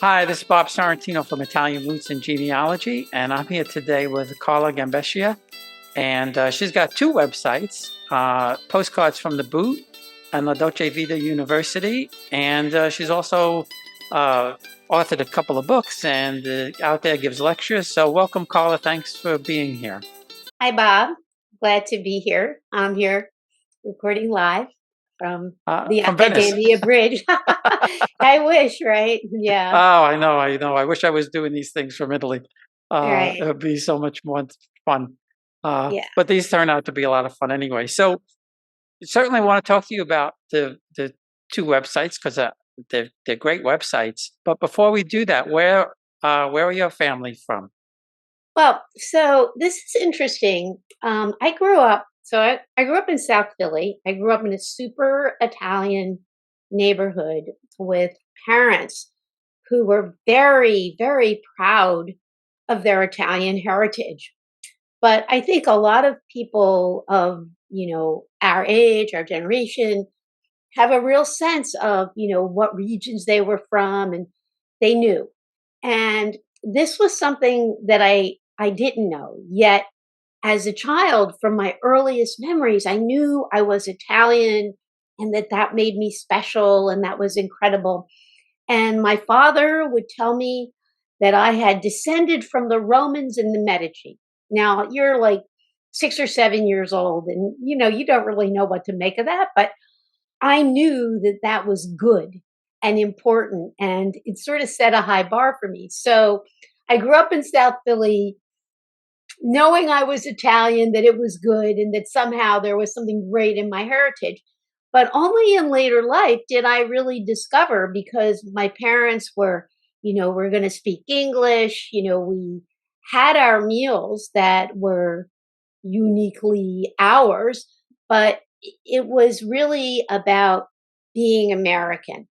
Hi, this is Bob Sorrentino from Italian Roots and Genealogy, and I'm here today with Carla Gambescia, and she's got two websites, Postcards from the Boot and La Dolce Vita University, and she's also authored a couple of books and out there gives lectures. So welcome, Carla. Thanks for being here. Hi, Bob. Glad to be here. I'm here recording live from the From Venice. Academia Bridge. I wish, right? Yeah. Oh, I know. I wish I was doing these things from Italy. Right. It would be so much more fun. Yeah. But these turn out to be a lot of fun anyway. So certainly want to talk to you about the two websites because they're great websites. But before we do that, where are your family from? Well, so this is interesting. I grew up, I grew up in South Philly. I grew up in a super Italian neighborhood with parents who were very, very proud of their Italian heritage. But I think a lot of people of, our age, our generation, have a real sense of, what regions they were from and they knew. And this was something that I didn't know. Yet as a child, from my earliest memories, I knew I was Italian and that made me special and that was incredible. And my father would tell me that I had descended from the Romans and the Medici. Now, you're like 6 or 7 years old, and you don't really know what to make of that, but I knew that was good and important, and it sort of set a high bar for me. So I grew up in South Philly knowing I was Italian, that it was good, and that somehow there was something great in my heritage. But only in later life did I really discover, because my parents were going to speak English. We had our meals that were uniquely ours, but it was really about being American.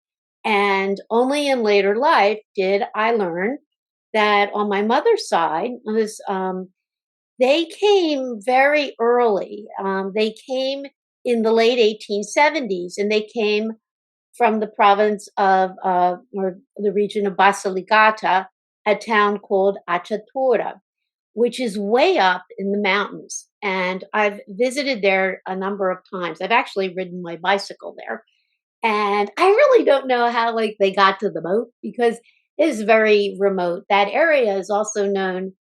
And only in later life did I learn that on my mother's side they came very early. They came in the late 1870s, and they came from the province of, or the region of Basilicata, a town called Acciatura, which is way up in the mountains. And I've visited there a number of times. I've actually ridden my bicycle there. And I really don't know how they got to the boat, because it is very remote. That area is also known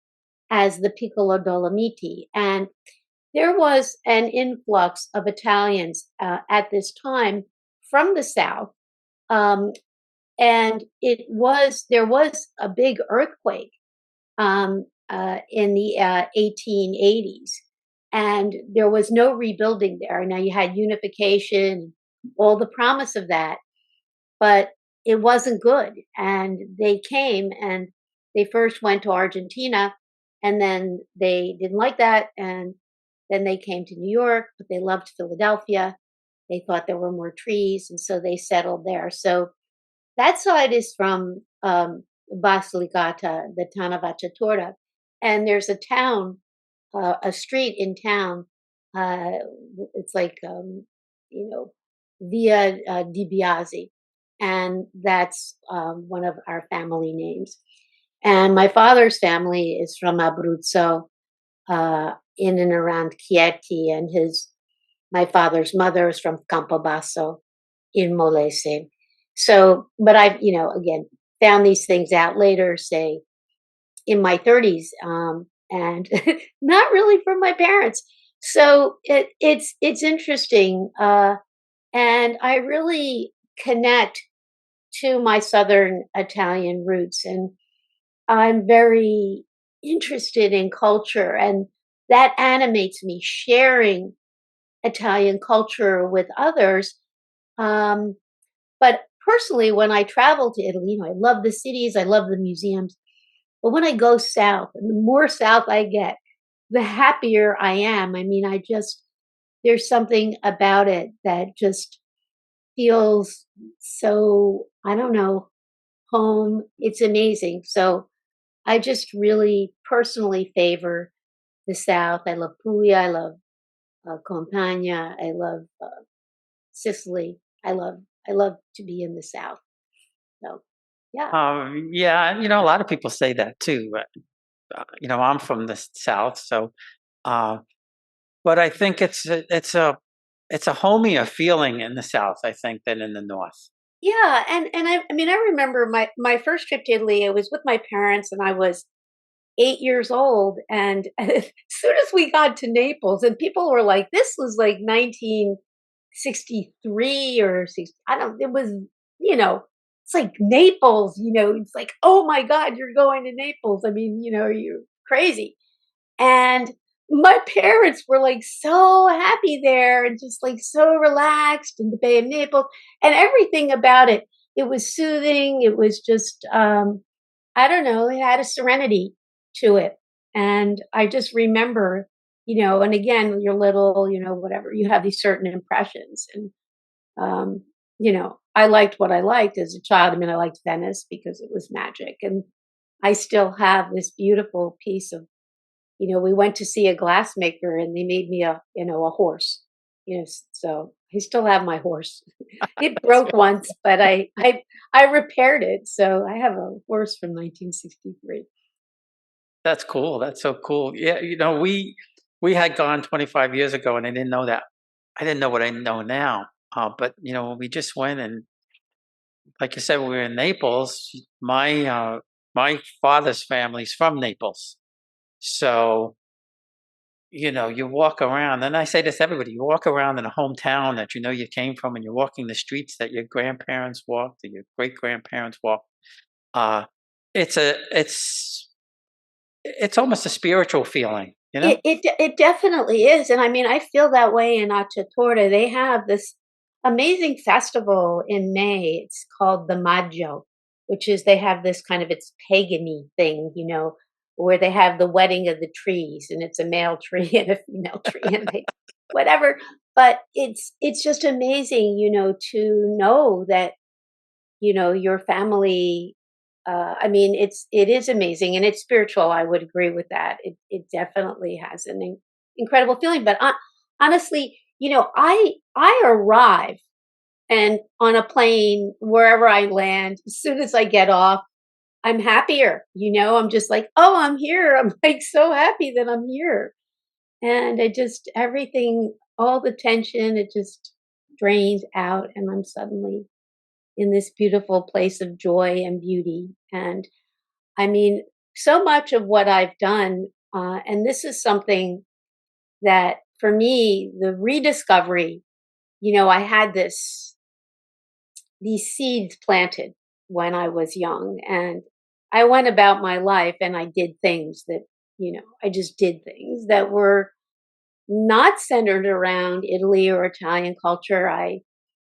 as the Piccolo Dolomiti. And there was an influx of Italians at this time from the south. Um, and there was a big earthquake in the 1880s, and there was no rebuilding there. Now you had unification, all the promise of that, but it wasn't good. And they came and they first went to Argentina, and then they didn't like that, and then they came to New York, but they loved Philadelphia. They thought there were more trees, and so they settled there. So that side is from Basilicata, the town of Acciatora. And there's a street in town. Uh, it's like, Via Di Biasi. And that's one of our family names. And my father's family is from Abruzzo, in and around Chieti, and my father's mother is from Campobasso in Molise. So, but I've, again, found these things out later, say in my 30s, and not really from my parents. So it's interesting, and I really connect to my Southern Italian roots, and I'm very interested in culture, and that animates me, sharing Italian culture with others. Um, but personally, when I travel to Italy, I love the cities, I love the museums. But when I go south, and the more south I get, the happier I am. I mean, there's something about it that just feels so, I don't know, home. It's amazing. So I just really personally favor the South. I love Puglia. I love Campania. I love Sicily. I love to be in the South. So Yeah. Yeah, a lot of people say that too. I'm from the South, so, uh, but I think it's a homier feeling in the South, I think, than in the North. Yeah, and I mean, I remember my first trip to Italy. I was with my parents, and I was 8 years old. And as soon as we got to Naples, and people were like, "This was like 1963 or 60." I don't. It was, you know, it's like Naples. It's like, oh my God, you're going to Naples. I mean, you're crazy. And my parents were like so happy there and just like so relaxed in the Bay of Naples and everything about it. It was soothing. It was just, I don't know, it had a serenity to it. And I just remember, and again, when you're little, whatever, you have these certain impressions. And, I liked what I liked as a child. I mean, I liked Venice because it was magic. And I still have this beautiful piece of, we went to see a glassmaker and they made me a horse. So I still have my horse. It That's broke once, but I repaired it. So I have a horse from 1963. that's cool. That's so cool. Yeah, we had gone 25 years ago, and I didn't know that. I didn't know what I know now. But we just went, and like you said, we were in Naples. My father's family's from Naples, so you walk around, and I say this to everybody: you walk around in a hometown that you know you came from, and you're walking the streets that your grandparents walked, or your great grandparents walked. Uh, it's a it's almost a spiritual feeling, you know? It definitely is, and I mean, I feel that way in Acciatorre. They have this amazing festival in May. It's called the Maggio, which is they have this kind of it's pagany thing, where they have the wedding of the trees, and it's a male tree and a female tree, and they whatever. But it's just amazing, to know that your family. I mean, it is amazing and it's spiritual. I would agree with that. It definitely has an incredible feeling. But honestly, I arrive and on a plane wherever I land, as soon as I get off, I'm happier. I'm just like, oh, I'm here. I'm like so happy that I'm here, and it just everything, all the tension, it just drains out, and I'm suddenly in this beautiful place of joy and beauty. And I mean, so much of what I've done, and this is something that for me, the rediscovery, I had these seeds planted when I was young, and I went about my life and I did things that, I just did things that were not centered around Italy or Italian culture. I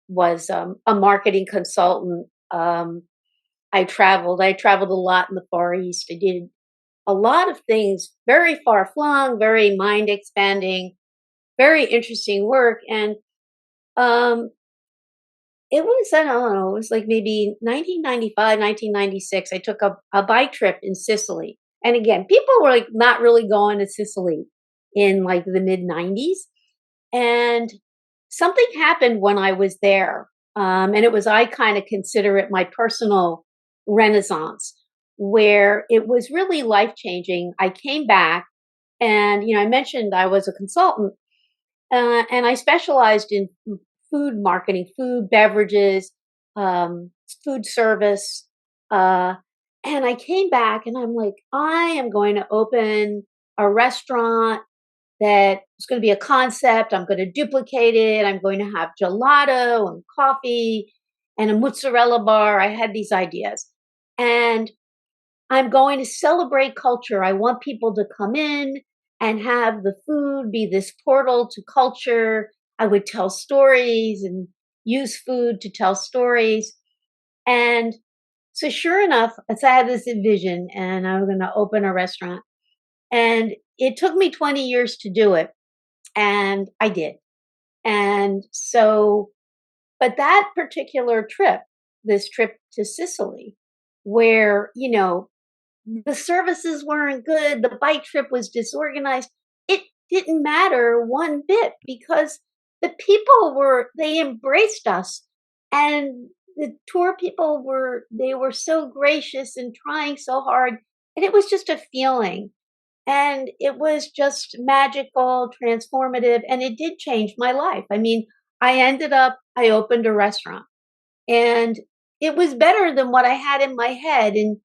was a marketing consultant. I traveled a lot in the Far East. I did a lot of things very far flung, very mind expanding, very interesting work. And um, it was, I don't know, it was like maybe 1995, 1996. I took a bike trip in Sicily. And again, people were like not really going to Sicily in like the mid 90s. And something happened when I was there. And it was, I kind of consider it my personal renaissance, where it was really life changing. I came back and, I mentioned I was a consultant, and I specialized in food marketing, food, beverages, um, food service. Uh, and I came back and I'm like, I am going to open a restaurant that it's going to be a concept. I'm going to duplicate it. I'm going to have gelato and coffee and a mozzarella bar. I had these ideas. And I'm going to celebrate culture. I want people to come in and have the food be this portal to culture. I would tell stories and use food to tell stories. And so, sure enough, so I had this vision and I was going to open a restaurant. And it took me 20 years to do it. And I did. And so, but that particular trip, this trip to Sicily, where, the services weren't good, the bike trip was disorganized, it didn't matter one bit because the people they embraced us. And the tour people they were so gracious and trying so hard, and it was just a feeling, and it was just magical, transformative, and it did change my life. I mean, I opened a restaurant, and it was better than what I had in my head. And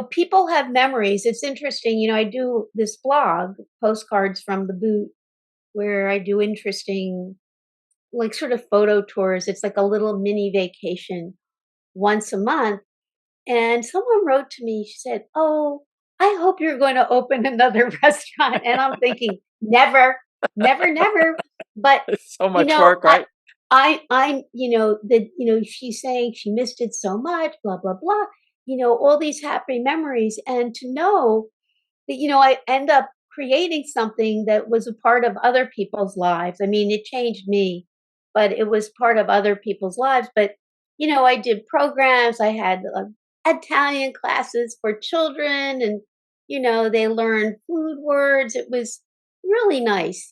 people have memories. It's interesting. I do this blog, Postcards from the Boot, where I do interesting, like, sort of photo tours. It's like a little mini vacation once a month. And someone wrote to me, she said, "Oh, I hope you're going to open another restaurant." And I'm thinking, never, never, never. But, It's so you much know, work, right? I'm, she's saying she missed it so much, blah, blah, blah, all these happy memories. And to know that, I end up creating something that was a part of other people's lives. I mean, it changed me, but it was part of other people's lives. But, I did programs. I had Italian classes for children, and, they learned food words. It was really nice,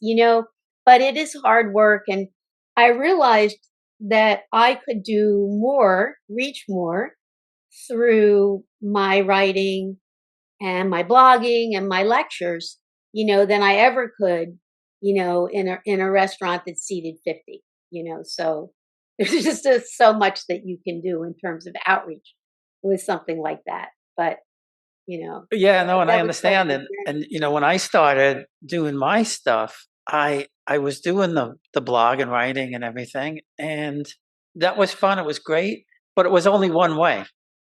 but it is hard work. And I realized that I could do more, reach more through my writing and my blogging and my lectures, than I ever could, in a restaurant that's seated 50, So there's just so much that you can do in terms of outreach with something like that. But, Yeah, no, and I that was part of understand. the And journey. when I started doing my stuff, I was doing the blog and writing and everything, and that was fun. It was great, but it was only one way,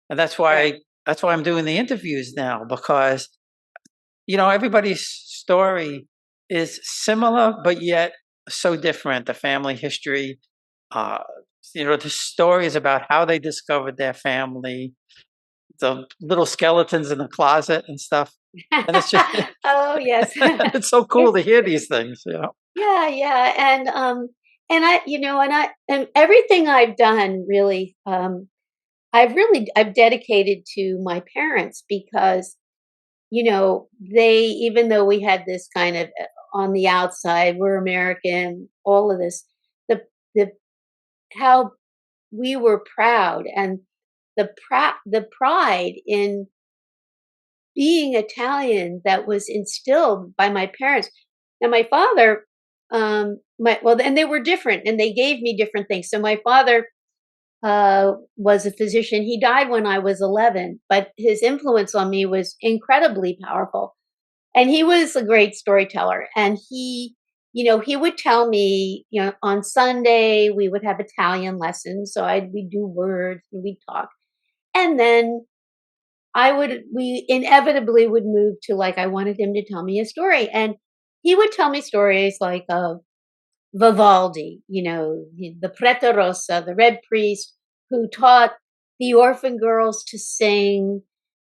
and Right. that's why I'm doing the interviews now, because everybody's story is similar, but yet so different. The family history, uh, the stories about how they discovered their family, the little skeletons in the closet and stuff. And it's just Oh, yes. it's so cool It's to hear these things, yeah, yeah. And everything I've done really, I've dedicated to my parents because, they, even though we had this kind of, on the outside, we're American, all of this, the how we were proud, and the pride in being Italian that was instilled by my parents. Now my father, and they were different, and they gave me different things. So my father was a physician. He died when I was 11, but his influence on me was incredibly powerful. And he was a great storyteller. And he would tell me, on Sunday we would have Italian lessons. So we'd do words and we'd talk. And then we inevitably would move to, like, I wanted him to tell me a story. And he would tell me stories like of Vivaldi, the Prete Rossa, the Red Priest, who taught the orphan girls to sing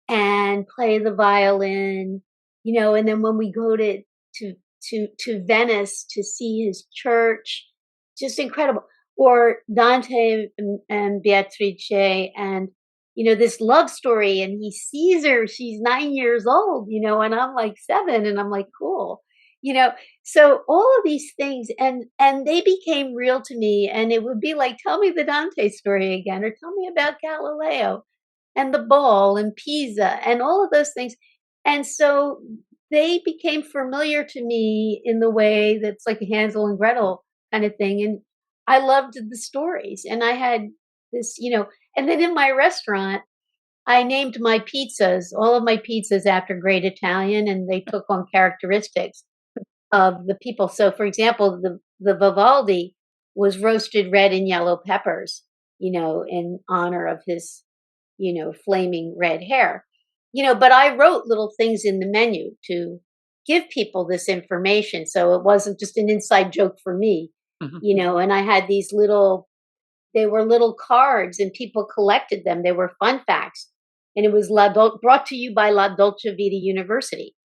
and play the violin, and then when we go to Venice to see his church, just incredible. Or Dante and Beatrice, and this love story, and he sees her, she's 9 years old, and I'm like 7, and I'm like, cool, you know so all of these things, and they became real to me. And it would be like, tell me the Dante story again, or tell me about Galileo and the ball and Pisa and all of those things. And so they became familiar to me in the way that's like a Hansel and Gretel kind of thing. And I loved the stories. And I had this, and then in my restaurant, I named my pizzas, all of my pizzas, after great Italian, and they took on characteristics of the people. So, for example, the Vivaldi was roasted red and yellow peppers, in honor of his, flaming red hair. But I wrote little things in the menu to give people this information, so it wasn't just an inside joke for me, Mhm. And I had these they were little cards, and people collected them. They were fun facts, and it was brought to you by La Dolce Vita University.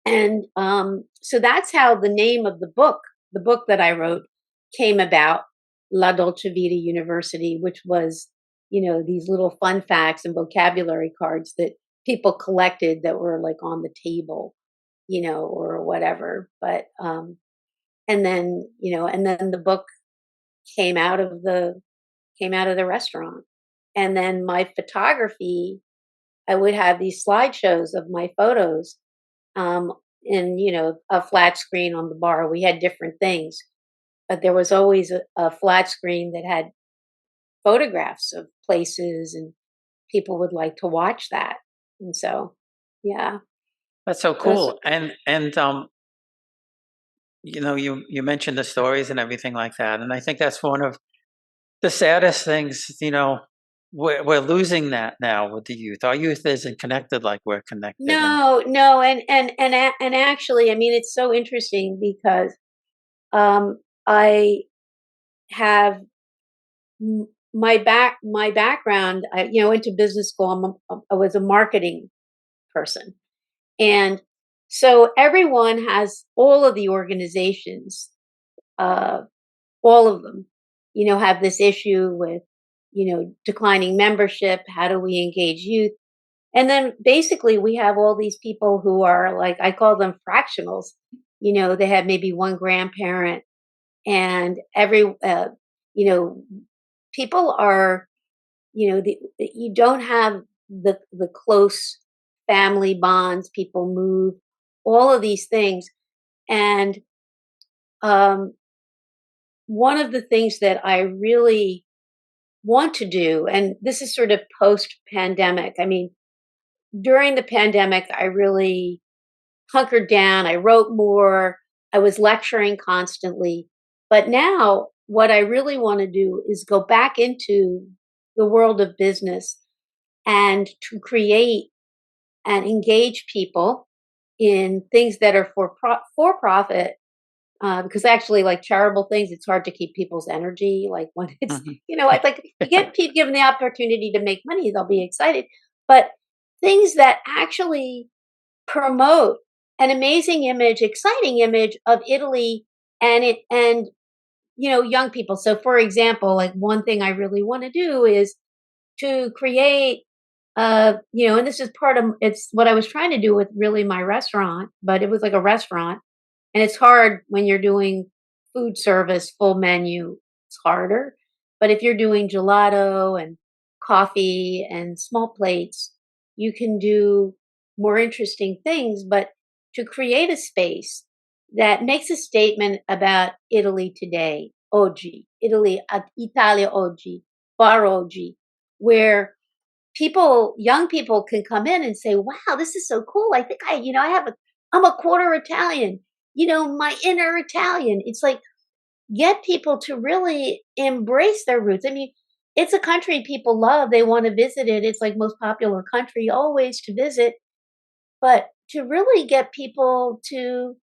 And so that's how the name of the book that I wrote, came about, La Dolce Vita University, which was, these little fun facts and vocabulary cards that people collected that were like on the table, or whatever. But and then the book came out of the came out of the restaurant. And then my photography, I would have these slideshows of my photos, um, in, a flat screen on the bar. We had different things, but there was always a flat screen that had photographs of places, and people would like to watch that. And so, yeah, That's so those, cool. And you mentioned the stories and everything like that, and I think that's one of the saddest things. We're losing that now with the youth. Our youth isn't connected like we're connected, and no, no, and actually, I mean, it's so interesting because I have my background. I went to business school. I was a marketing person, and so everyone has all of the organizations, uh, all of them, have this issue with declining membership. How do we engage youth? And then basically we have all these people who are, like, I call them fractionals. They have maybe one grandparent, and you know, people are, you don't have the close family bonds. People move, all of these things. And um, one of the things that I really want to do, and this is sort of post pandemic, I mean, during the pandemic, I really hunkered down. I wrote more. I was lecturing constantly. But now, what I really want to do is go back into the world of business and to create and engage people in things that are for profit. Because actually, like charitable things, it's hard to keep people's energy. Like when it's, Mhm. it's like you get people given the opportunity to make money, they'll be excited. But things that actually promote an amazing image, exciting image of Italy, and young people. So for example, like one thing I really want to do is to create and this is part of it's what I was trying to do with really my restaurant, but it was like a restaurant, and it's hard when you're doing food service, full menu, it's harder. But if you're doing gelato and coffee and small plates, you can do more interesting things. But to create a space that makes a statement about Italy today, oggi, Italia oggi, bar oggi, where young people can come in and say, wow, this is so cool. I think I'm a quarter Italian, my inner Italian. It's like, get people to really embrace their roots. I mean, it's a country people love. They want to visit it. It's like most popular country always to visit. But to really get people to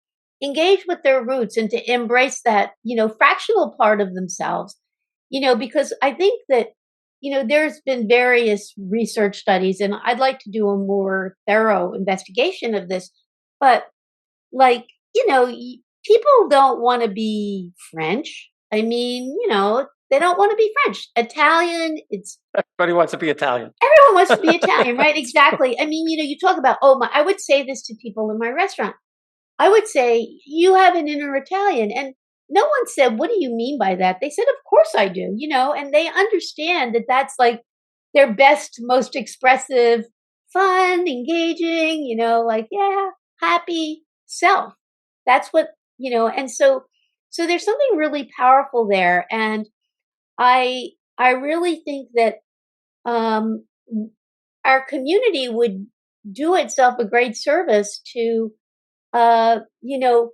engage with their roots and to embrace that, fractional part of themselves, because I think that, there's been various research studies, and I'd like to do a more thorough investigation of this. But like, people don't want to be French. I mean, they don't want to be French. Italian, it's Everybody wants to be Italian. everyone wants to be Italian, right? Exactly. I mean, you talk about, oh my, I would say this to people in my restaurant. I would say, you have an inner Italian. And no one said, what do you mean by that? They said, of course I do, and they understand that that's like their best, most expressive, fun, engaging, like, yeah, happy self. That's what, and so there's something really powerful there. And I, I really think that, um, our community would do itself a great service to, uh, you know,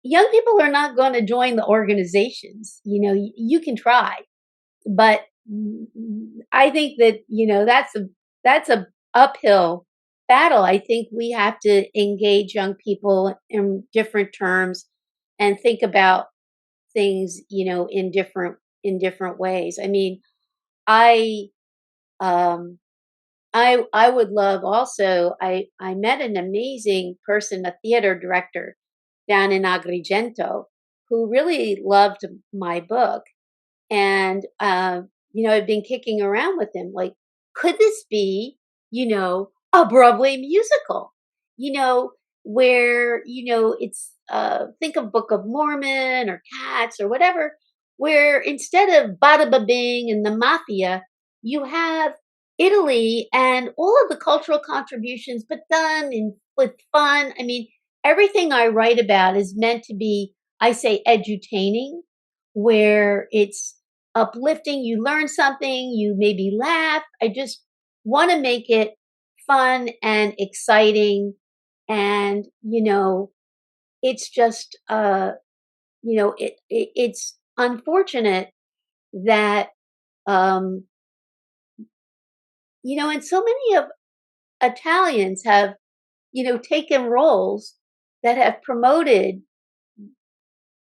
young people are not going to join the organizations. You can try, but I think that that's a uphill battle. I think we have to engage young people in different terms and think about things, in different ways. I mean, I um I would love also, I met an amazing person, a theater director down in Agrigento, who really loved my book. And I've been kicking around with him like, could this be, a Broadway musical? Where, it's think of Book of Mormon or Cats or whatever, where instead of bada ba bing and the mafia, you have Italy and all of the cultural contributions, but done in with fun. I mean, everything I write about is meant to be, I say, edutaining, where it's uplifting. You learn something, you maybe laugh. I just want to make it fun and exciting, and it's just it's unfortunate that um and so many of Italians have taken roles that have promoted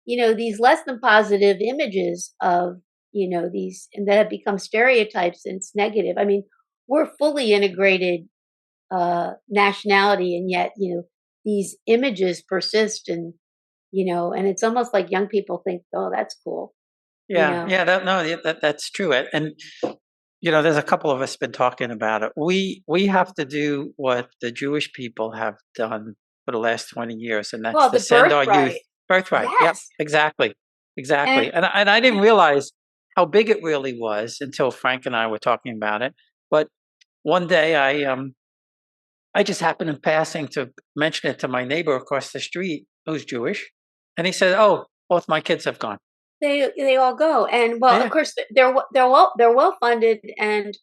these less than positive images of these, and that have become stereotypes, and it's negative. I mean, we're fully integrated nationality, and yet these images persist, and and it's almost like young people think, oh, that's cool you Yeah, know yeah, no, yeah, that's true. And there's a couple of us been talking about it. We have to do what the Jewish people have done for the last 20 years, and that's well, to the send our youth birthright. birthright. Yep, Yes. exactly, exactly. And And I didn't realize how big it really was until Frank and I were talking about it. But one day I just happened in passing to mention it to my neighbor across the street who's Jewish, and he said, "Oh, both my kids have gone." they all go, and well, of Yeah, course, they're well funded, and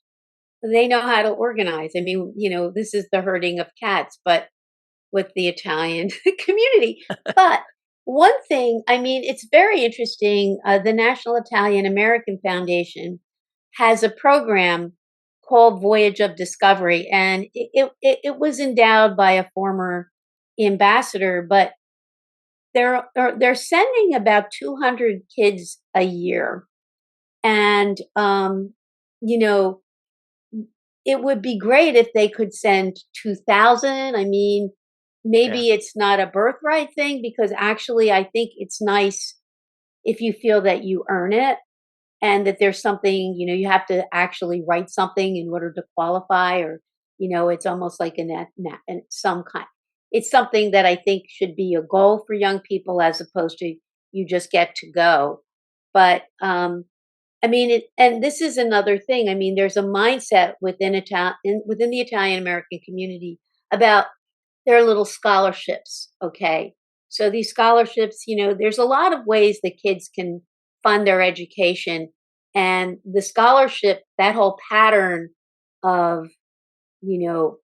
they know how to organize. I mean, this is the herding of cats, but with the Italian community. But one thing, I mean, it's very interesting. The National Italian American Foundation has a program called Voyage of Discovery, and it was endowed by a former ambassador, but they're sending about 200 kids a year, and you know it would be great if they could send 2,000. I mean, yeah, maybe it's not a birthright thing, because actually I think it's nice if you feel that you earn it, and that there's something, you have to actually write something in order to qualify, or it's almost like some kind. It's something that I think should be a goal for young people, as opposed to you just get to go. But I mean, and this is another thing. I mean, there's a mindset within the Italian American community about their little scholarships. Okay, so these scholarships, there's a lot of ways that kids can fund their education, and the scholarship, that whole pattern of you know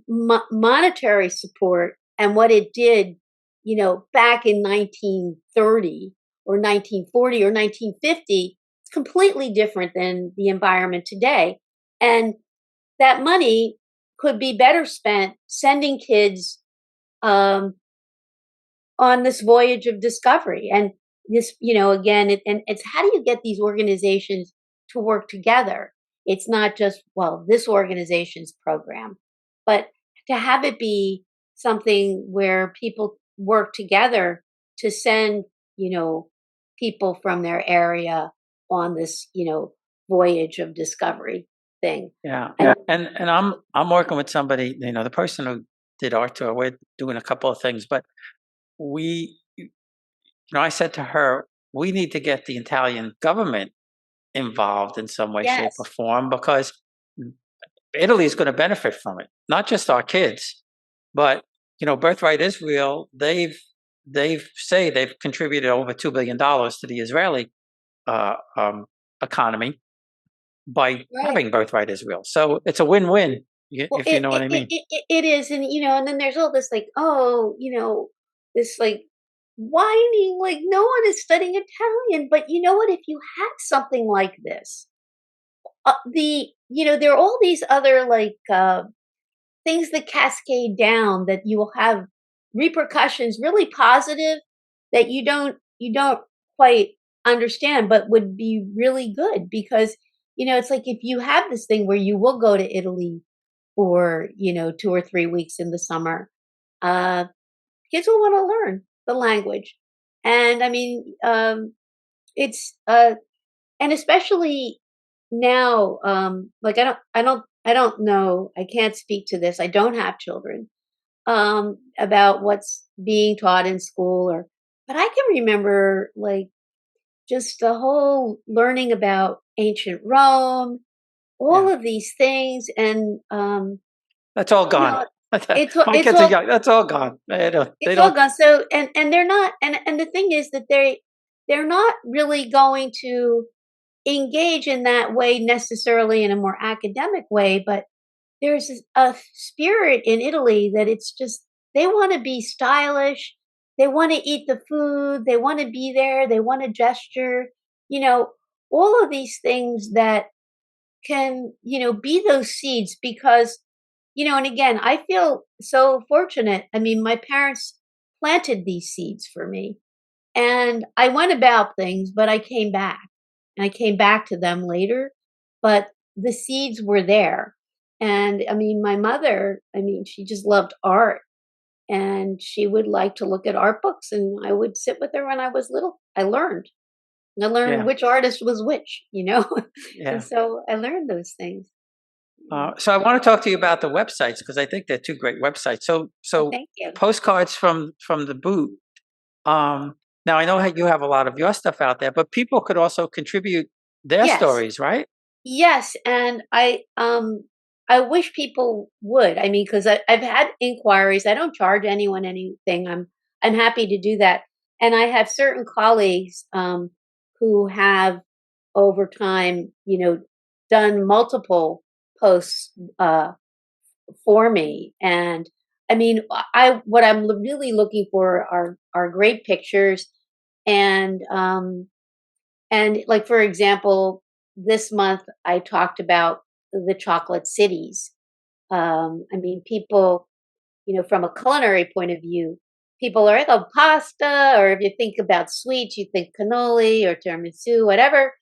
monetary support, and what it did, back in 1930 or 1940 or 1950, it's completely different than the environment today. And that money could be better spent sending kids um, on this voyage of discovery. And this, again, and it's, how do you get these organizations to work together? It's not just, well, this organization's program, but to have it be something where people work together to send, people from their area on this, voyage of discovery thing. yeah. And And I'm working with somebody. The person who did our tour. We're doing a couple of things, but I said to her, we need to get the Italian government involved in some way, shape, or yes, form, because Italy is going to benefit from it. Not just our kids, but Birthright Israel. They've contributed over $2 billion to the Israeli uh, um, economy by right. having Birthright Israel. So it's a win-win, Well, if you know what I mean. it is, and and then there's all this like, oh, this like whining, like no one is studying Italian. But you know what? If you had something like this, there are all these other like things that cascade down, that you will have repercussions, really positive, that you don't quite understand, but would be really good, because it's like, if you have this thing where you will go to Italy for 2 or 3 weeks in the summer, uh kids will want to learn the language. And I mean, it's and especially now, like, I don't know, I can't speak to this, I don't have children, about what's being taught in school, or but I can remember, like, just the whole learning about ancient Rome, all Yeah. of these things, and That's all you gone. know, My it's kids are all young. That's all gone. They it's all don't, gone. So and they're not, and the thing is that they're not really going to engage in that way necessarily in a more academic way, but there's a spirit in Italy that it's just they want to be stylish, they want to eat the food, they want to be there, they want to gesture, you know, all of these things that can, be those seeds because, and again, I feel so fortunate. I mean, my parents planted these seeds for me and I went about things, but I came back and I came back to them later, but the seeds were there. And I mean, my mother, I mean, she just loved art and she would like to look at art books and I would sit with her when I was little. I learned yeah, which artist was which. And yeah. so I learned those things. So I want to talk to you about the websites because I think they're two great websites. Well, So thank you. postcards from the boot. Um, Now I know how you have a lot of your stuff out there, but people could also contribute their Yes. stories, right? Yes, and I wish people would. I mean, because I've had inquiries. I don't charge anyone anything. I'm happy to do that, and I have certain colleagues who have over time, done multiple posts for me. And I mean, I what I'm really looking for are great pictures, and like, for example, this month I talked about the chocolate cities. I mean, people, from a culinary point of view, people are like, oh, pasta, or if you think about sweets, you think cannoli or tiramisu, whatever.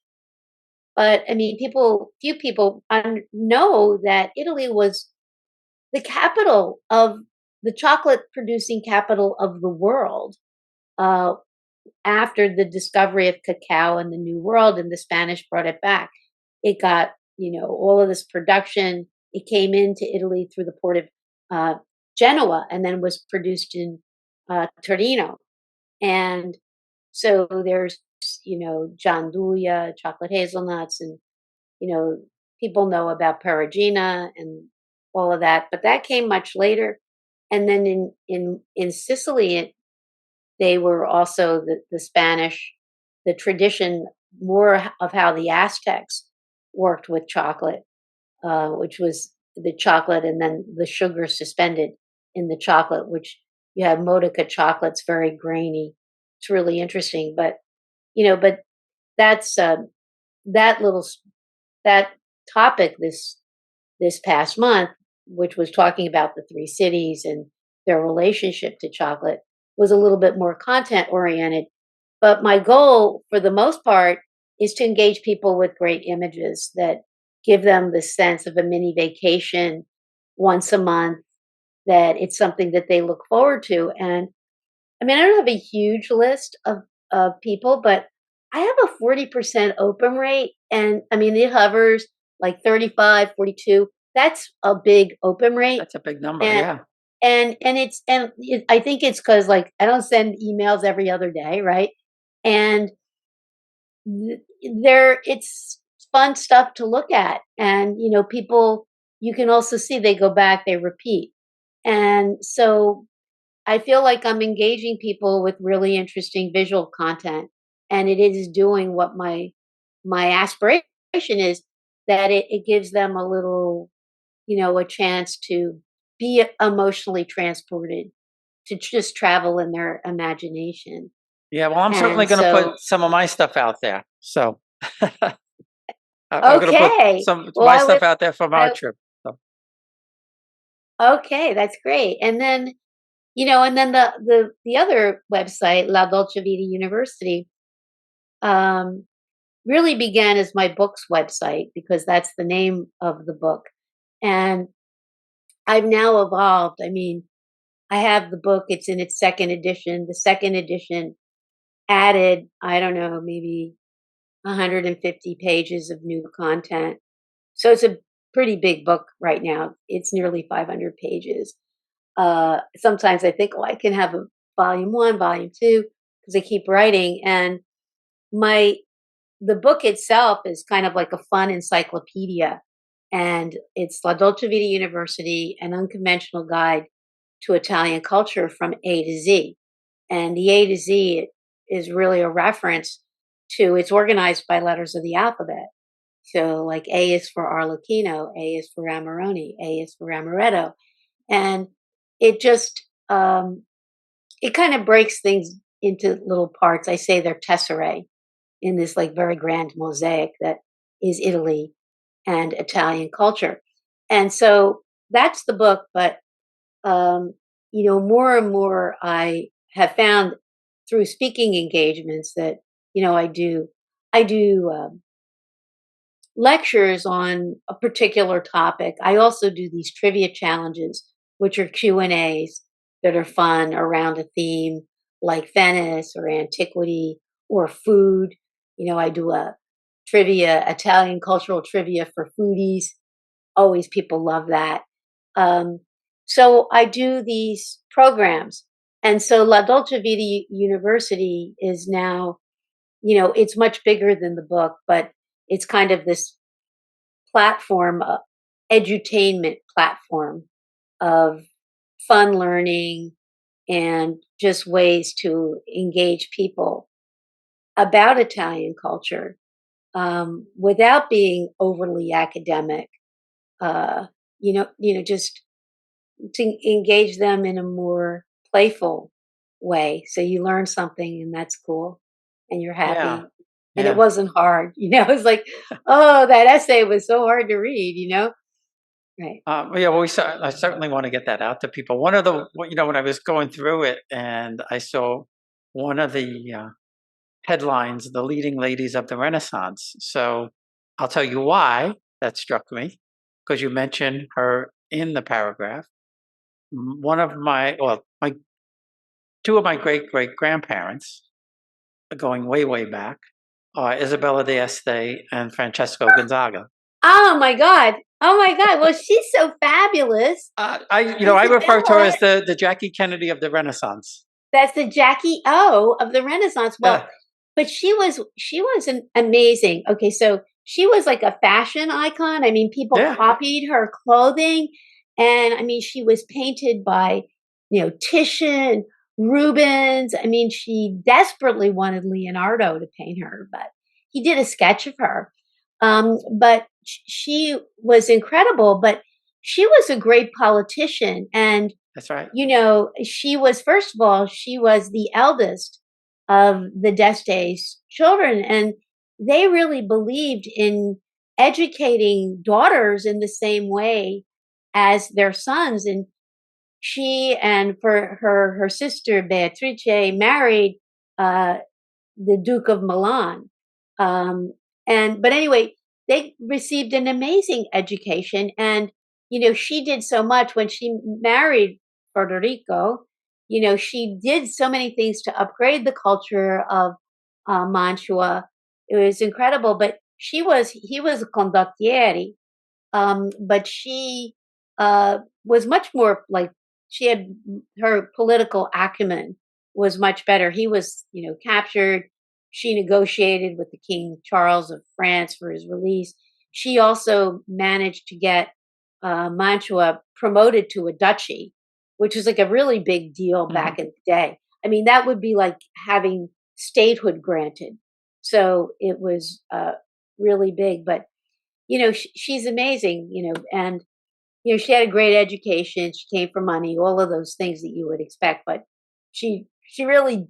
But I mean, few people know that Italy was the capital of the chocolate producing capital of the world. Uh, After the discovery of cacao in the New World and the Spanish brought it back, it got, all of this production. It came into Italy through the port of uh, Genoa and then was produced in Torino. And so there's, gianduja, chocolate hazelnuts, and, you know, people know about Perugina and all of that, but that came much later. And then in Sicily, they were also the Spanish, the tradition more of how the Aztecs worked with chocolate, which was the chocolate and then the sugar suspended in the chocolate, which you have Modica chocolates, very grainy. It's really interesting, but that's that little that topic this past month, which was talking about the three cities and their relationship to chocolate, was a little bit more content oriented. But my goal, for the most part, is to engage people with great images that give them the sense of a mini vacation once a month, that it's something that they look forward to. And I mean, I don't have a huge list of people, but I have a 40% open rate. And I mean, it hovers like 35, 42. That's a big open rate. That's a big number. And Yeah. I think it's because like I don't send emails every other day, right? And it's fun stuff to look at, and people, you can also see they go back, they repeat, and so I feel like I'm engaging people with really interesting visual content, and it is doing what my aspiration is, that it gives them a little, a chance to be emotionally transported, to just travel in their imagination. Yeah. Well, I'm certainly And going to so, put some of my stuff out there. So I'm going to put okay, some of well, my stuff out there from our I trip. So, okay, that's great. And then, the other website, La Dolce Vita University, um, really began as my book's website because that's the name of the book. And I've now evolved. I mean, I have the book, it's in its second edition. The second edition added, I don't know, maybe 150 pages of new content. So it's a pretty big book right now. It's nearly 500 pages. Sometimes I think, oh, I can have a volume one, volume two, because I keep writing. And the book itself is kind of like a fun encyclopedia, and it's La Dolce Vita University, an unconventional guide to Italian culture from A to Z. And the A to Z is really a reference to, it's organized by letters of the alphabet. So, like, A is for Arlecchino, A is for Amoroni, A is for Amoretto. And it just, it kind of breaks things into little parts. I say they're tesserae in this like very grand mosaic that is Italy and Italian culture. And so that's the book. But, more and more I have found through speaking engagements that, I do lectures on a particular topic. I also do these trivia challenges, which are Q&As that are fun around a theme like Venice or antiquity or food. I do a trivia, Italian cultural trivia for foodies. Always people love that. So I do these programs. And so La Dolce Vita University is now, it's much bigger than the book, but it's kind of this platform, edutainment platform of fun learning and just ways to engage people about Italian culture without being overly academic. Just to engage them in a more playful way. So you learn something, and that's cool, and you're Yeah. happy. And it Yeah. wasn't hard, It's like, oh, that essay was so hard to read. Right. Yeah, well, I certainly want to get that out to people. One of the, when I was going through it and I saw one of the headlines, the leading ladies of the Renaissance. So I'll tell you why that struck me, because you mentioned her in the paragraph. One of my two of my great great grandparents, going way, way back, are Isabella d'Este and Francesco Gonzaga. Oh my God. Oh my God. Well, she's so fabulous. I refer to her as the Jackie Kennedy of the Renaissance. That's the Jackie O of the Renaissance. Well, Yeah, but she was an amazing. Okay, so she was like a fashion icon. I mean, people yeah, copied her clothing, and I mean, she was painted by Titian, Rubens. I mean, she desperately wanted Leonardo to paint her, but he did a sketch of her. But she was incredible. But she was a great politician, and that's right. she was, first of all, she was the eldest of the d'Este's children, and they really believed in educating daughters in the same way as their sons. And she and for her sister Beatrice married uh, the Duke of Milan. But anyway, they received an amazing education, and she did so much when she married Federico. She did so many things to upgrade the culture of Mantua. It was incredible. But he was a condottieri, but she was much more like, she had, her political acumen was much better. He was, captured. She negotiated with the King Charles of France for his release. She also managed to get Mantua promoted to a duchy, which was like a really big deal Mhm. back in the day. I mean, that would be like having statehood granted. So it was really big. But she's amazing, and she had a great education. She came from money, all of those things that you would expect, but she really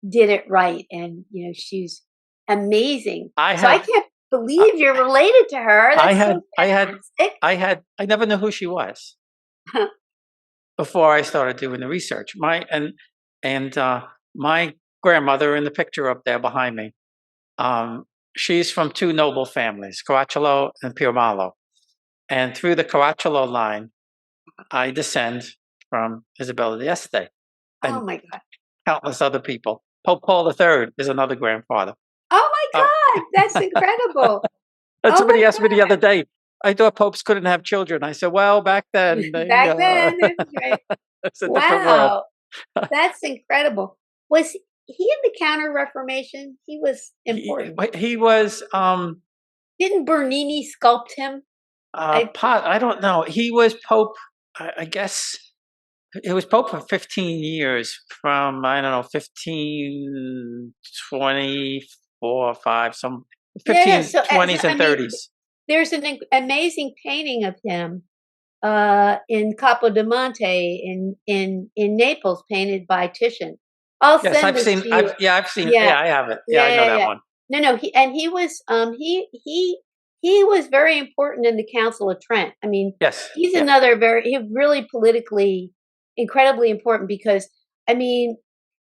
did it right, and she's amazing. I So I had, can't I believe you're related to her. I That's had, so fantastic. I never knew who she was before I started doing the research. My grandmother in the picture up there behind me. Um, she's from two noble families, Caracciolo and Pirmalo. And through the Caracciolo line, I descend from Isabella d'Este Oh and my god. countless other people. Pope Paul III is another grandfather. Oh my Uh, god, that's incredible. and Oh somebody my asked me the other day, I thought popes couldn't have children. I said, well, back then, god. Back then, that's right. it's a different world. Wow. That's incredible. Was he in the Counter Reformation? He was important. He was Didn't Bernini sculpt him? I don't know. He was Pope. I guess it was Pope for 15 years, from I don't know 1524, five, some Yeah. So 1520s I and mean, 30s. there's an amazing painting of him in Capodimonte in Naples, painted by Titian. I'll Yes, send I've this seen. to you. I've seen. Yeah, Yeah, I have it. Yeah, yeah, I know yeah, that yeah. one. No, he was he was very important in the Council of Trent. I mean, Yes, he's yeah. another he really politically incredibly important, because I mean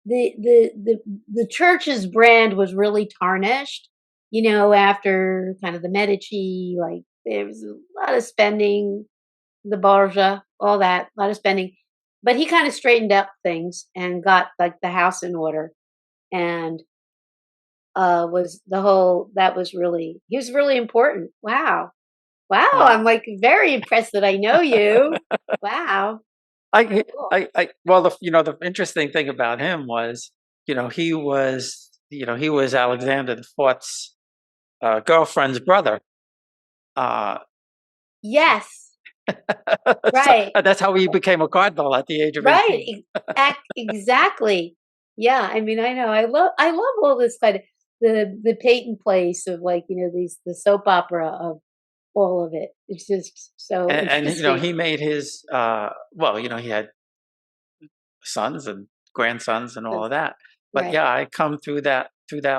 the church's brand was really tarnished, after kind of the Medici, like there was a lot of spending, the Borgia, all that, a lot of spending. But he kind of straightened up things and got like the house in order, and was the whole that was really he was really important. Wow. Wow, Uh, I'm like very impressed that I know you. Wow. Cool. well, the interesting thing about him was, he was Alexander the Fourth's girlfriend's brother. Uh, Yes. so Right. that's how he became a cardinal at the age of Right. 18. Exactly. Yeah. I mean, I know. I love all this kind of the Peyton place of, like, these the soap opera of all of it. It's just so And interesting. he made his well, he had sons and grandsons and all of that. But Right. yeah, I come through that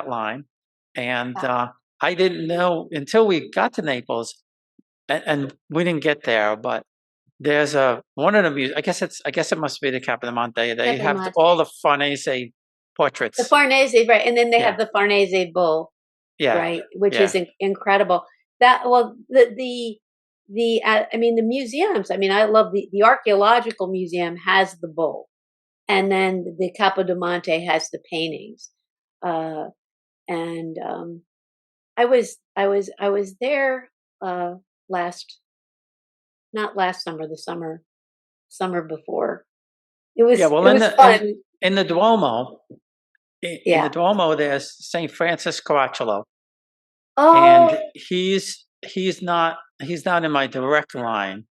line, and Wow. I didn't know until we got to Naples, and we didn't get there. But there's a one of the I guess it must be the Capodimonte. They have Capodimonte. all the Farnese The portraits. Farnese, right? And then they have Yeah, the Farnese bull, yeah, right? Which is yeah. incredible. That well, I mean, the museums. I mean, I love the archaeological museum has the bull, and then the Capodimonte has the paintings. Uh, and I was there uh, last not last summer, the summer before. It Yeah, was well, it was fun. in the Duomo, in the Yeah. Duomo, there's Saint Francis Caracciolo, Oh, and he's not in my direct line,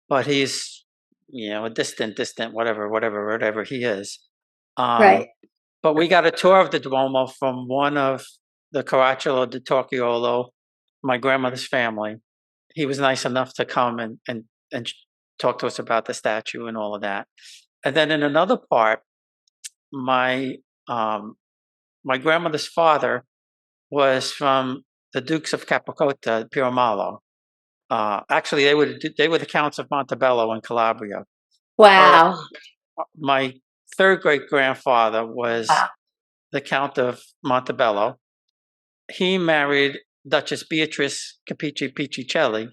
but he's a distant whatever he is. right. Um, but we got a tour of the Duomo from one of the Caracciolo di Torchiolo, my grandmother's family. He was nice enough to come and talk to us about the statue and all of that. And then in another part, my um, my grandmother's father was from the Dukes of Capocota, Piromalo. Actually, they were the Counts of Montebello in Calabria. Well, Wow. my third great grandfather was Wow. the Count of Montebello. He married Duchess Beatrice Capici Piccicelli,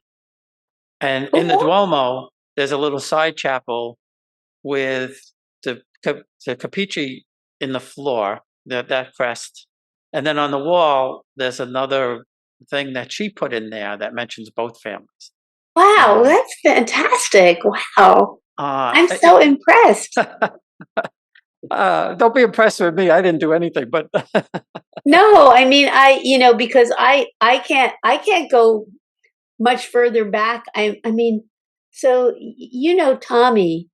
and in the Cool. Duomo, there's a little side chapel with the Capici in the floor, that crest, and then on the wall, there's another thing that she put in there that mentions both families. Wow, Um, that's fantastic. Wow. I'm so it, impressed. don't be impressed with me. I didn't do anything, but No, I mean, because I can't go much further back. I mean, so Tommy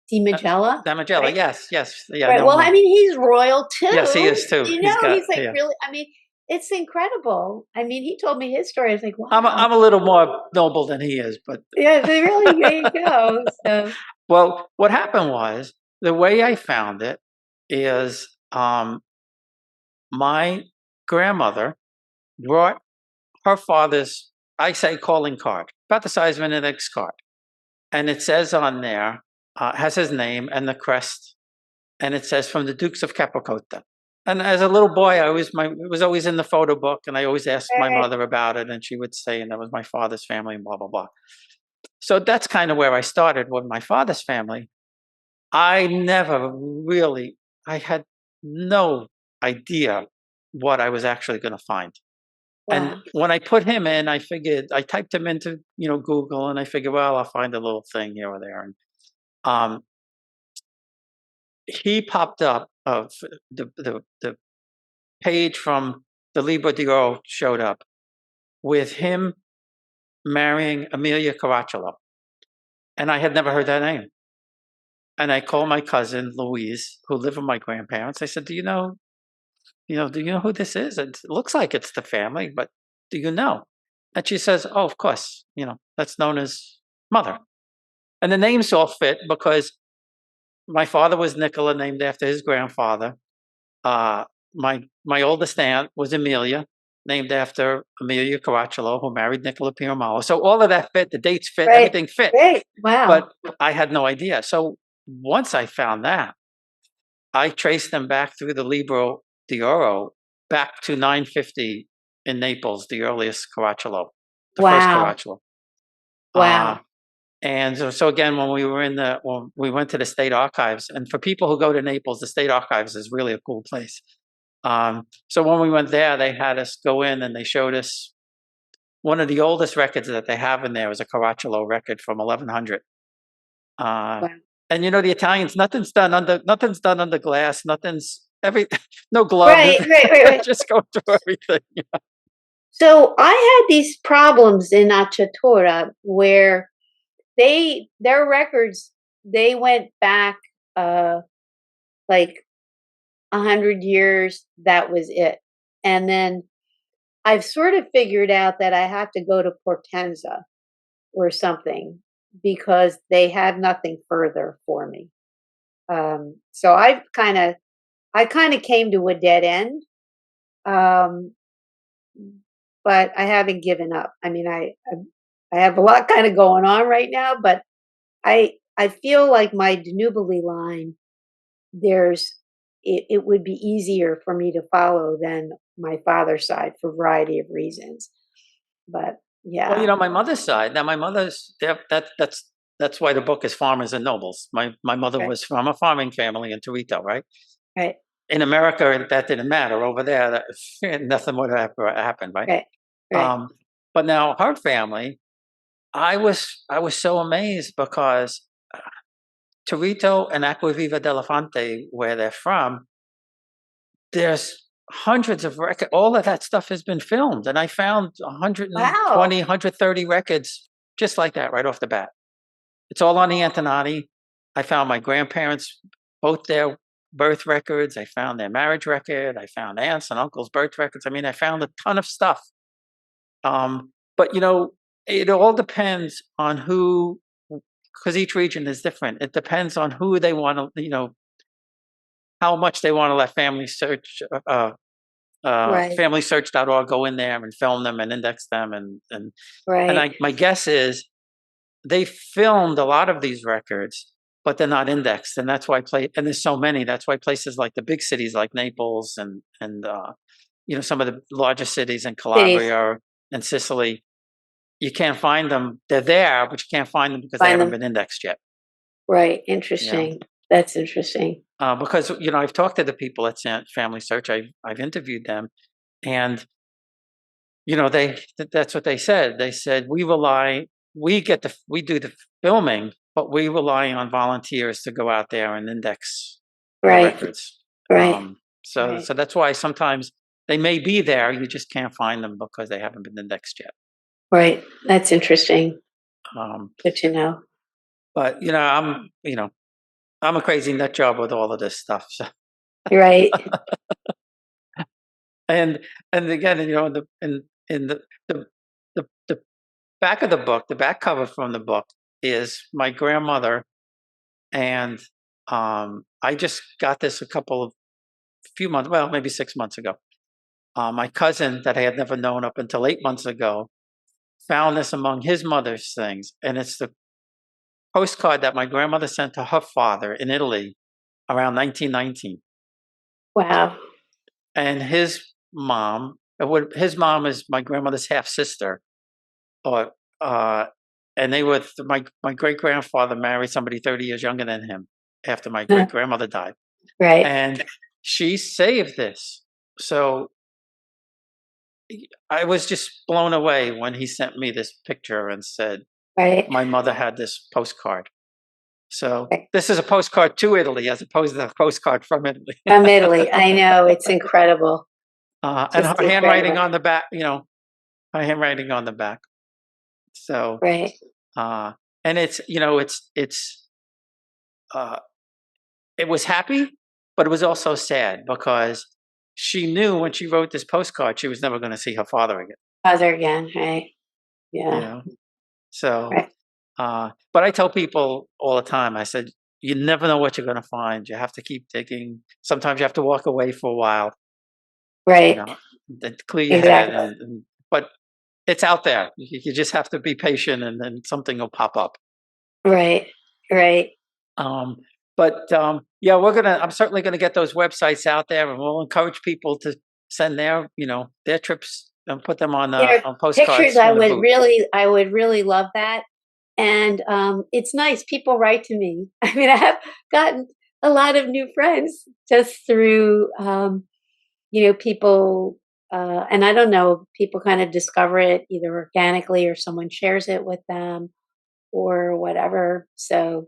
Di Magella, Damigella, right? yes, yes, yeah, I Right. know Well, him I well. mean, he's royal Yes, he too. is too. He's got He's like yeah. really. I mean, it's incredible. I mean, he told me his story. I was like, wow. I'm a little more noble than he is, but Yeah, they really. There you go. So well, what happened was the way I found it is my grandmother brought her father's, I say, calling card, about the size of an index card, and it says on there, has his name and the crest, and it says from the Dukes of Capocota. And as a little boy, it was always in the photo book, and I always asked my right. mother about it, and she would say, and that was my father's family, and blah blah blah. So that's kind of where I started with my father's family. I never really, I had no idea what I was actually going to find. And Wow. when I put him in, I typed him into Google, and I figured, well, I'll find a little thing here or there. And um, he popped up of the page from the Libro d'Oro showed up with him marrying Amelia Caracciolo, and I had never heard that name. And I called my cousin Louise, who lived with my grandparents. I said, "Do you know who this is? It looks like it's the family, but do you know?" And she says, "Oh, of course. That's known as Mother." And the names all fit because my father was Nicola, named after his grandfather. Uh, my oldest aunt was Amelia, named after Amelia Caracciolo, who married Nicola Piromallo. So all of that fit. The dates fit. Right. Everything fit. Right. Wow. But I had no idea. So once I found that, I traced them back through the Libro d'Oro back to 950 in Naples, the earliest Caracciolo, the first Wow. Caracciolo. Wow. And so again, when we went to the state archives, and for people who go to Naples, the state archives is really a cool place. So when we went there, they had us go in and they showed us one of the oldest records that they have in there is a Caracciolo record from 1100. Wow. And the Italians, nothing's done under glass, no glove, Right. just go through everything. So I had these problems in Acciatura where their records, they went back like 100 years. That was it. And then I've sort of figured out that I have to go to Portenza or something because they have nothing further for me. So I kind of came to a dead end. Um, but I haven't given up. I mean, I have a lot kind of going on right now, but I feel like my Danubili line, it would be easier for me to follow than my father's side for a variety of reasons. But yeah. Well, my mother's side. Now, my mother's that's why the book is Farmers and Nobles. My mother Right. was from a farming family in Torito, right? Right. In America, that didn't matter. Over there, nothing would have happened, right? Right. Right. But now her family, I was so amazed because Torito and Acquaviva dell'Infante, where they're from, there's hundreds of records. All of that stuff has been filmed, and I found 120, Wow. 130 records just like that right off the bat. It's all on the Antonati. I found my grandparents, both their birth records. I found their marriage record. I found aunts and uncles' birth records. I mean, I found a ton of stuff. But it all depends on who, because each region is different. It depends on who they want to, how much they want to let Family Search, Right. FamilySearch.org go in there and film them and index them, and Right. my guess is they filmed a lot of these records, but they're not indexed, and that's why and there's so many. That's why places like the big cities like Naples and some of the larger cities in Cities. Calabria and Sicily, you can't find them. They're there, but you can't find them because they Find haven't them. been indexed yet. Right. Interesting. That's interesting. Because I've talked to the people at Family Search. I've interviewed them, and that's what they said. They said we do the filming, but we rely on volunteers to go out there and index the Right. records. Right. So Right. that's why sometimes they may be there, you just can't find them because they haven't been indexed yet. Right. That's interesting. Good to know. But I'm a crazy nut job with all of this stuff. So. Right. and again, in the back of the book, the back cover from the book is my grandmother, and I just got this few months, well, maybe 6 months ago. My cousin that I had never known up until 8 months ago found this among his mother's things, and it's the postcard that my grandmother sent to her father in Italy around 1919. Wow. And his mom is my grandmother's half sister, or and they were my great grandfather married somebody 30 years younger than him after my great grandmother died, Right. and she saved this. So I was just blown away when he sent me this picture and said Right. my mother had this postcard. So Right. this is a postcard to Italy as opposed to a postcard from Italy. From Italy. I know. It's incredible. And her Just handwriting incredible. on the back, her handwriting on the back. So, Right. uh, and uh, it was happy, but it was also sad because she knew when she wrote this postcard, she was never going to see her father again, Other again. Right. you Yeah. know? So, Right. but I tell people all the time, I said, you never know what you're going to find. You have to keep digging. Sometimes you have to walk away for a while, you Right. know, to clear your head. Exactly. But it's out there. You just have to be patient and then something will pop up. Right. Right. Um, yeah, I'm certainly gonna get those websites out there, and we'll encourage people to send their trips and put them on Pictures. postcards from the booth. I would really love that. And it's nice. People write to me. I mean, I have gotten a lot of new friends just through, people, and I don't know, people kind of discover it either organically or someone shares it with them or whatever. So,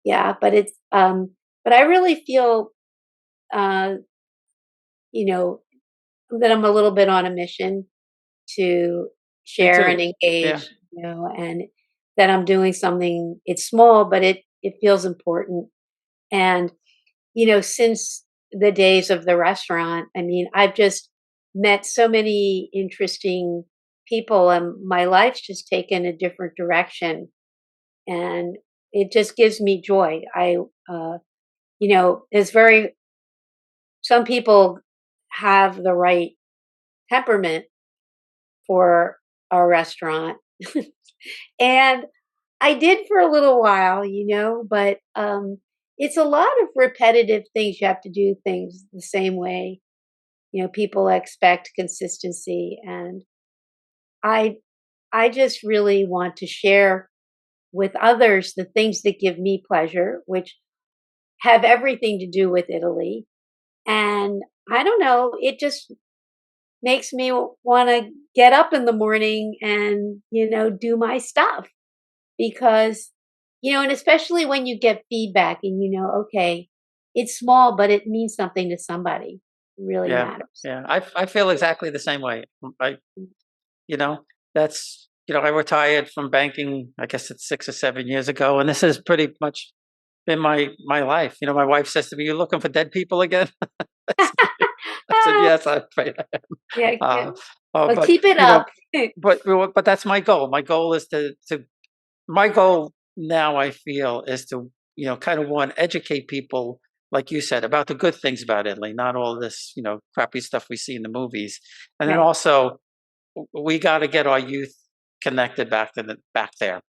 yeah, but I really feel, uh, you know, that I'm a little bit on a mission to Me share and too. Yeah, engage, and that I'm doing something. It's small, but it feels important. And since the days of the restaurant, I mean, I've just met so many interesting people, and my life's just taken a different direction, and it just gives me joy. Uh, it's very. Some people have the right temperament for a restaurant. And I did for a little while, but it's a lot of repetitive things. You have to do things the same way. People expect consistency, and I I just really want to share with others the things that give me pleasure, which have everything to do with Italy. And I don't know, it just makes me want to get up in the morning and, do my stuff because, and especially when you get feedback and okay, it's small, but it means something to somebody. It really yeah, matters. yeah. I feel exactly the same way. I you know that's I retired from banking. I guess it's 6 or 7 years ago, and this has pretty much been my life. My wife says to me, "You're looking for dead people again." I said, Ah, "Yes, I'm afraid I am." yeah, Uh, good. Well, but keep it up. but that's my goal. My goal is to my goal now, I feel, is to kind of one, educate people, like you said, about the good things about Italy, not all this crappy stuff we see in the movies. And then Right. also we got to get our youth connected back there.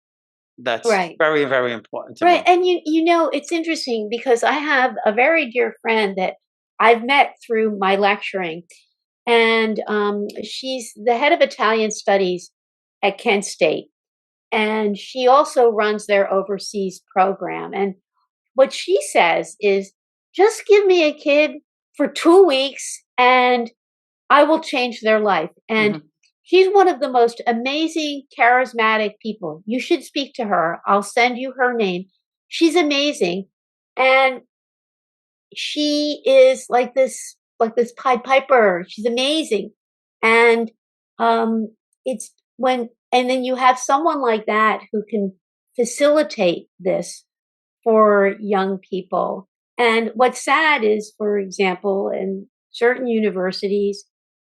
That's Right. very, very important to Right. me. And it's interesting because I have a very dear friend that I've met through my lecturing, and she's the head of Italian studies at Kent State, and she also runs their overseas program. And what she says is, just give me a kid for 2 weeks, and I will change their life. And Hmm. she's one of the most amazing, charismatic people. You should speak to her. I'll send you her name. She's amazing. And she is like this Pied Piper. She's amazing. And it's when and then you have someone like that who can facilitate this for young people. And what's sad is, for example, in certain universities,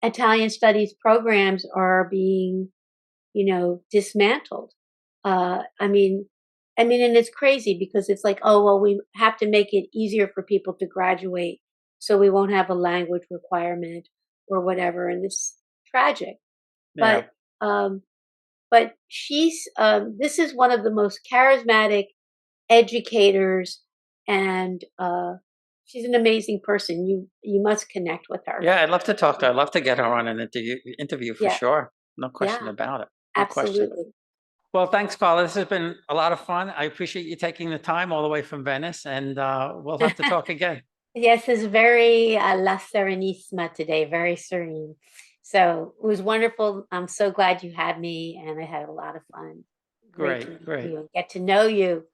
Italian studies programs are being, dismantled. I mean, and it's crazy because it's like, oh well, we have to make it easier for people to graduate, so we won't have a language requirement or whatever, and it's tragic. Yeah, But um, she's this is one of the most charismatic educators, and she's an amazing person. You must connect with her. yeah. I'd love to talk to her. I'd love to get her on an interview for Yeah, sure. No question yeah, about it. No question. absolutely. Well, thanks, Carla. This has been a lot of fun. I appreciate you taking the time all the way from Venice, and we'll have to talk again. Yes, it's very La Serenissima today, very serene. So it was wonderful. I'm so glad you had me, and I had a lot of fun. Great to Great, meet great. you and get to know you.